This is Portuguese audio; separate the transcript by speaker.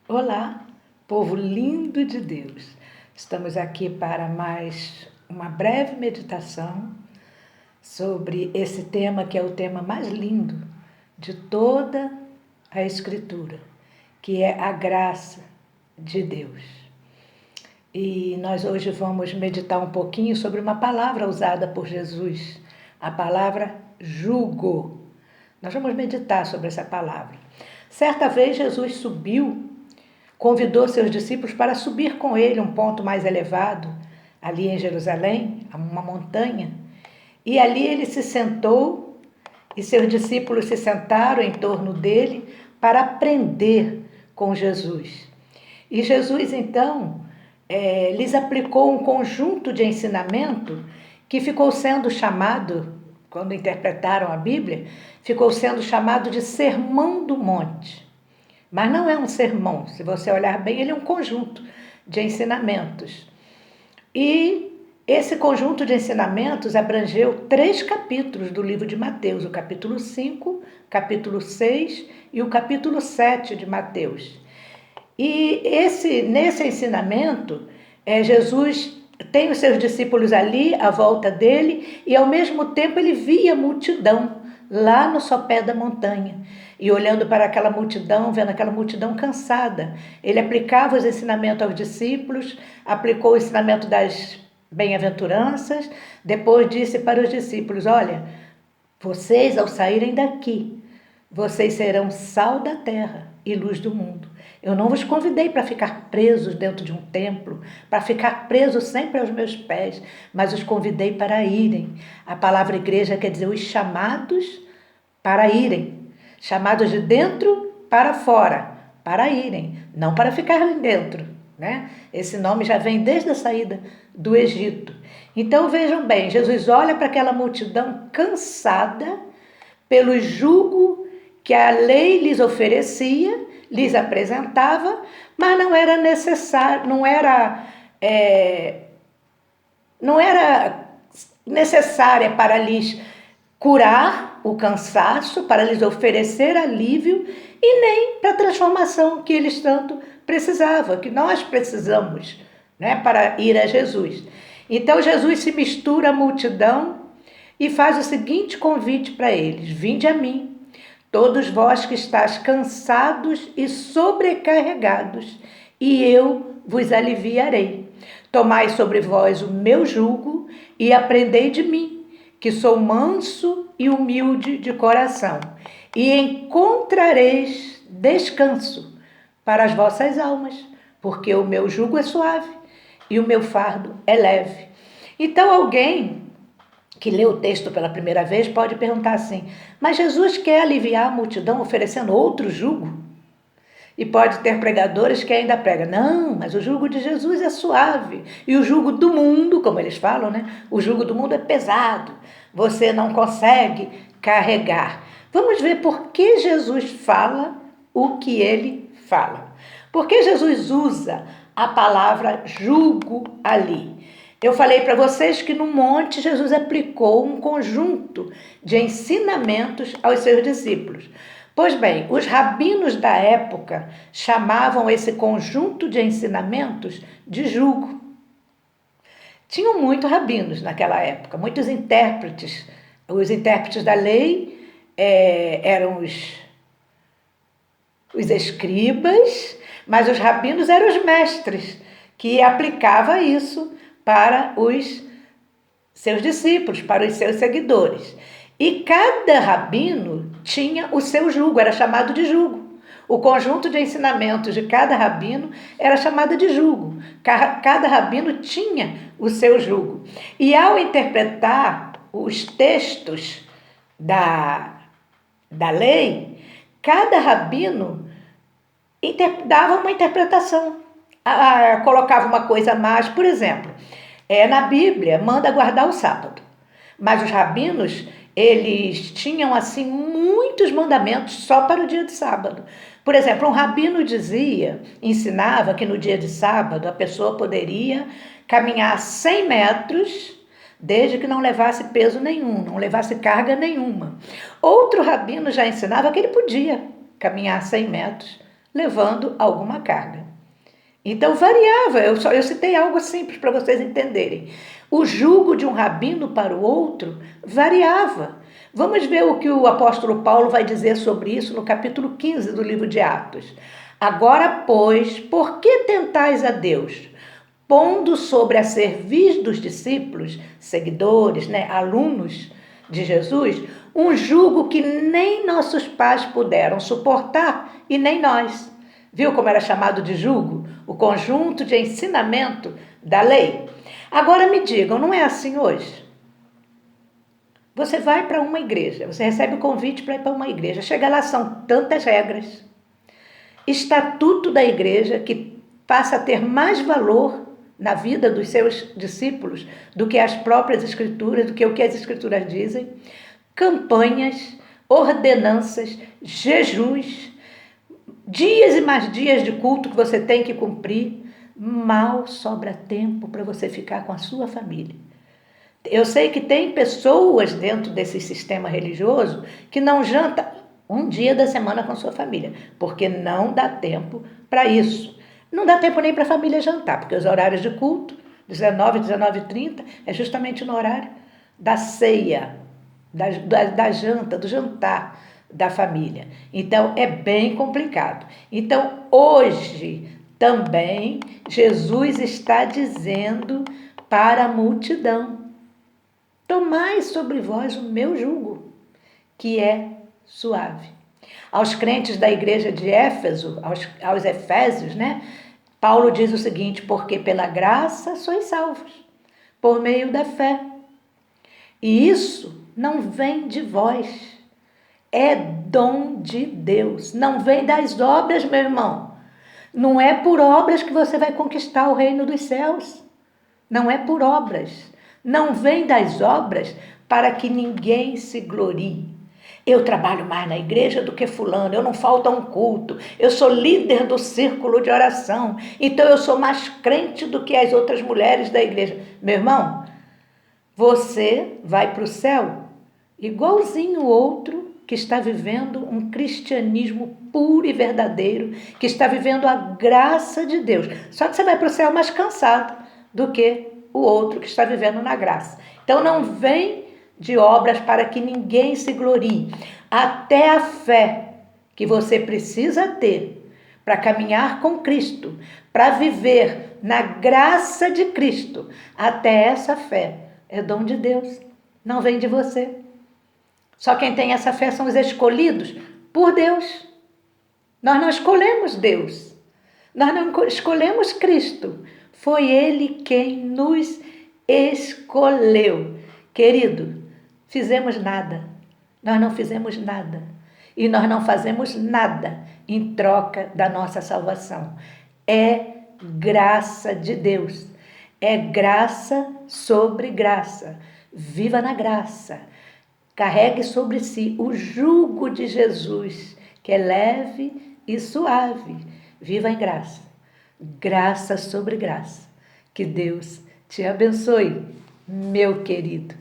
Speaker 1: Olá, povo lindo de Deus. Estamos aqui para mais uma breve meditação sobre esse tema que é o tema mais lindo de toda a Escritura, que é a graça de Deus. E nós hoje vamos meditar um pouquinho sobre uma palavra usada por Jesus, a palavra jugo. Nós vamos meditar sobre essa palavra. Certa vez Jesus convidou seus discípulos para subir com ele um ponto mais elevado, ali em Jerusalém, uma montanha. E ali ele se sentou e seus discípulos se sentaram em torno dele para aprender com Jesus. E Jesus, então, lhes aplicou um conjunto de ensinamento que ficou sendo chamado, quando interpretaram a Bíblia, ficou sendo chamado de Sermão do Monte. Mas não é um sermão, se você olhar bem, ele é um conjunto de ensinamentos. E esse conjunto de ensinamentos abrangeu 3 capítulos do livro de Mateus, o capítulo 5, capítulo 6 e o capítulo 7 de Mateus. E nesse ensinamento, Jesus tem os seus discípulos ali, à volta dele, e ao mesmo tempo ele via a multidão lá no sopé da montanha. E olhando para aquela multidão, vendo aquela multidão cansada, ele aplicava os ensinamentos aos discípulos, aplicou o ensinamento das bem-aventuranças, depois disse para os discípulos: olha, vocês ao saírem daqui, vocês serão sal da terra e luz do mundo. Eu não vos convidei para ficar presos dentro de um templo, para ficar presos sempre aos meus pés, mas os convidei para irem. A palavra igreja quer dizer os chamados para irem. Chamados de dentro para fora, para irem, não para ficarem dentro, né? Esse nome já vem desde a saída do Egito. Então vejam bem, Jesus olha para aquela multidão cansada pelo jugo que a lei lhes oferecia, lhes apresentava, mas não era necessário, não era necessária para lhes curar o cansaço, para lhes oferecer alívio e nem para a transformação que eles tanto precisavam, que nós precisamos, né, para ir a Jesus. Então Jesus se mistura à multidão e faz o seguinte convite para eles: vinde a mim, todos vós que estáis cansados e sobrecarregados, e eu vos aliviarei. Tomai sobre vós o meu jugo e aprendei de mim, que sou manso e humilde de coração, e encontrareis descanso para as vossas almas, porque o meu jugo é suave e o meu fardo é leve. Então alguém que lê o texto pela primeira vez pode perguntar assim: mas Jesus quer aliviar a multidão oferecendo outro jugo? E pode ter pregadores que ainda pregam: não, mas o jugo de Jesus é suave. E o jugo do mundo, como eles falam, né? O jugo do mundo é pesado. Você não consegue carregar. Vamos ver por que Jesus fala o que ele fala. Por que Jesus usa a palavra jugo ali? Eu falei para vocês que no monte Jesus aplicou um conjunto de ensinamentos aos seus discípulos. Pois bem, os rabinos da época chamavam esse conjunto de ensinamentos de jugo. Tinham muitos rabinos naquela época, muitos intérpretes. Os intérpretes da lei eram os escribas, mas os rabinos eram os mestres, que aplicavam isso para os seus discípulos, para os seus seguidores. E cada rabino tinha o seu jugo, era chamado de jugo. O conjunto de ensinamentos de cada rabino era chamado de jugo. Cada rabino tinha o seu jugo. E ao interpretar os textos da lei, cada rabino dava uma interpretação, colocava uma coisa a mais. Por exemplo, na Bíblia manda guardar o sábado, mas os rabinos eles tinham assim muitos mandamentos só para o dia de sábado. Por exemplo, um rabino ensinava que no dia de sábado a pessoa poderia caminhar 100 metros desde que não levasse peso nenhum, não levasse carga nenhuma. Outro rabino já ensinava que ele podia caminhar 100 metros levando alguma carga. Então variava, eu citei algo simples para vocês entenderem. O jugo de um rabino para o outro variava. Vamos ver o que o apóstolo Paulo vai dizer sobre isso no capítulo 15 do livro de Atos. Agora, pois, por que tentais a Deus, pondo sobre a cerviz dos discípulos, seguidores, alunos de Jesus, um jugo que nem nossos pais puderam suportar e nem nós. Viu como era chamado de jugo? O conjunto de ensinamento da lei. Agora me digam, não é assim hoje? Você vai para uma igreja, você recebe o convite para ir para uma igreja. Chega lá, são tantas regras. Estatuto da igreja que passa a ter mais valor na vida dos seus discípulos do que as próprias escrituras, do que o que as escrituras dizem. Campanhas, ordenanças, jejuns, dias e mais dias de culto que você tem que cumprir. Mal sobra tempo para você ficar com a sua família. Eu sei que tem pessoas dentro desse sistema religioso que não janta um dia da semana com sua família, porque não dá tempo para isso. Não dá tempo nem para a família jantar, porque os horários de culto, 19, 19h30, é justamente no horário da ceia, da janta, do jantar da família. Então, é bem complicado. Então, hoje também, Jesus está dizendo para a multidão: tomai sobre vós o meu jugo, que é suave. Aos crentes da igreja de Éfeso, aos Efésios, Paulo diz o seguinte: porque pela graça sois salvos, por meio da fé. E isso não vem de vós, é dom de Deus. Não vem das obras, meu irmão. Não é por obras que você vai conquistar o reino dos céus. Não é por obras. Não vem das obras para que ninguém se glorie. Eu trabalho mais na igreja do que fulano, eu não falto a um culto, eu sou líder do círculo de oração, então eu sou mais crente do que as outras mulheres da igreja. Meu irmão, você vai para o céu igualzinho o outro que está vivendo um cristianismo puro e verdadeiro, que está vivendo a graça de Deus. Só que você vai para o céu mais cansado do que o outro que está vivendo na graça. Então não vem de obras para que ninguém se glorie. Até a fé que você precisa ter para caminhar com Cristo, para viver na graça de Cristo, até essa fé é dom de Deus, não vem de você. Só quem tem essa fé são os escolhidos por Deus. Nós não escolhemos Deus, nós não escolhemos Cristo, foi Ele quem nos escolheu. Querido, fizemos nada, nós não fizemos nada e nós não fazemos nada em troca da nossa salvação. É graça de Deus, é graça sobre graça. Viva na graça, carregue sobre si o jugo de Jesus, que é leve e suave. Viva em graça, graça sobre graça. Que Deus te abençoe, meu querido.